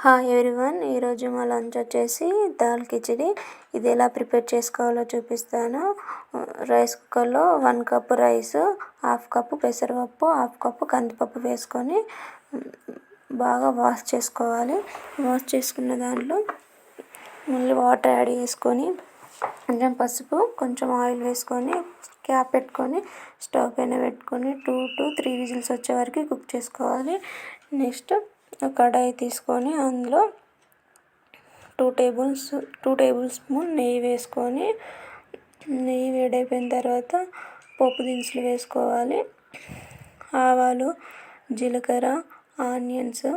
Hi everyone, ఈరోజు మా lunch వచ్చేసి దాల్ కిచిడి. ఇది ఎలా ప్రిపేర్ చేసుకోవాలో చూపిస్తాను. రైస్ కుక్కర్లో 1 కప్పు రైస్, 1/2 కప్పు పెసరపప్పు, 1/2 కప్పు కందిపప్పు వేసుకొని బాగా వాష్ చేసుకోవాలి. వాష్ చేసుకున్న దాంట్లో మళ్ళీ వాటర్ యాడ్ చేసుకొని కొంచెం పసుపు, కొంచెం ఆయిల్ వేసుకొని క్యాప్ పెట్టుకొని స్టవ్ పైన పెట్టుకొని 2 to 3 విజిల్స్ వచ్చే వరకు కుక్ చేసుకోవాలి. నెక్స్ట్ కడాయి తీసుకొని అందులో 2 టేబుల్ స్పూన్ నెయ్యి వేసుకొని, నెయ్యి వేడైపోయిన తర్వాత పోపు దినుసులు వేసుకోవాలి. ఆవాలు, జీలకర్ర, ఆనియన్స్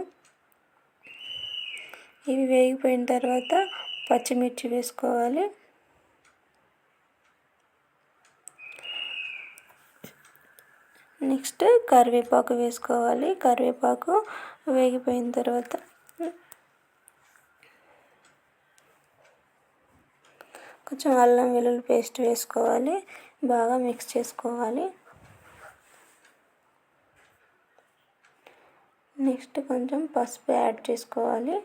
ఇవి వేగిపోయిన తర్వాత పచ్చిమిర్చి వేసుకోవాలి. నెక్స్ట్ కరివేపాకు వేసుకోవాలి. కరివేపాకు వేగిపోయిన తర్వాత కొంచెం అల్లం వెల్లుల్లి పేస్ట్ వేసుకోవాలి. బాగా మిక్స్ చేసుకోవాలి. నెక్స్ట్ కొంచెం పసుపు యాడ్ చేసుకోవాలి.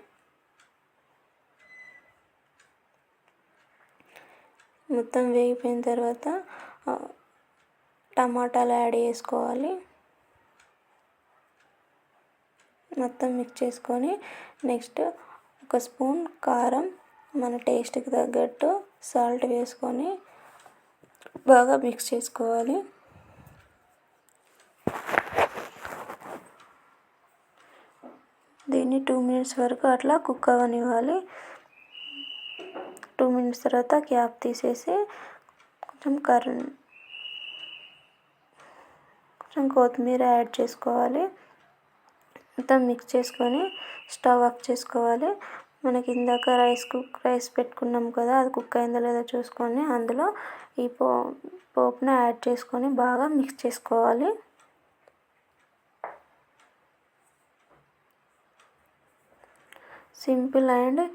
మొత్తం వేగిపోయిన తర్వాత టమాటాలు యాడ్ చేసుకోవాలి. మొత్తం మిక్స్ చేసుకొని నెక్స్ట్ 1 స్పూన్ కారం, మన టేస్ట్కి తగ్గట్టు సాల్ట్ వేసుకొని బాగా మిక్స్ చేసుకోవాలి. దీన్ని 2 మినిట్స్ వరకు అట్లా కుక్ అవ్వనివ్వాలి. 2 మినిట్స్ తర్వాత క్యాప్ తీసేసి కొంచెం కొత్తిమీర యాడ్ చేసుకోవాలి. మొత్తం మిక్స్ చేసుకొని స్టవ్ ఆఫ్ చేసుకోవాలి. మనకి ఇందాక రైస్ పెట్టుకున్నాం కదా, అది కుక్ అయిందో లేదో చూసుకొని అందులో ఈ పోపును యాడ్ చేసుకొని బాగా మిక్స్ చేసుకోవాలి. సింపుల్ అండ్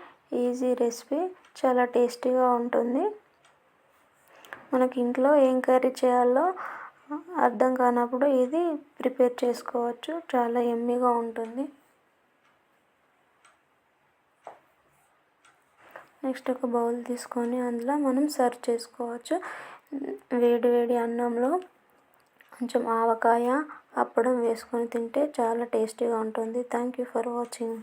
ఈజీ రెసిపీ, చాలా టేస్టీగా ఉంటుంది. మనకి ఇంట్లో ఏం కర్రీ చేయాలో అర్థం కానప్పుడు ఇది ప్రిపేర్ చేసుకోవచ్చు. చాలా యమ్మీగా ఉంటుంది. నెక్స్ట్ ఒక బౌల్ తీసుకొని అందులో మనం సర్వ్ చేసుకోవచ్చు. వేడి వేడి అన్నంలో కొంచెం ఆవకాయ, అప్పడం వేసుకొని తింటే చాలా టేస్టీగా ఉంటుంది. Thank you for watching.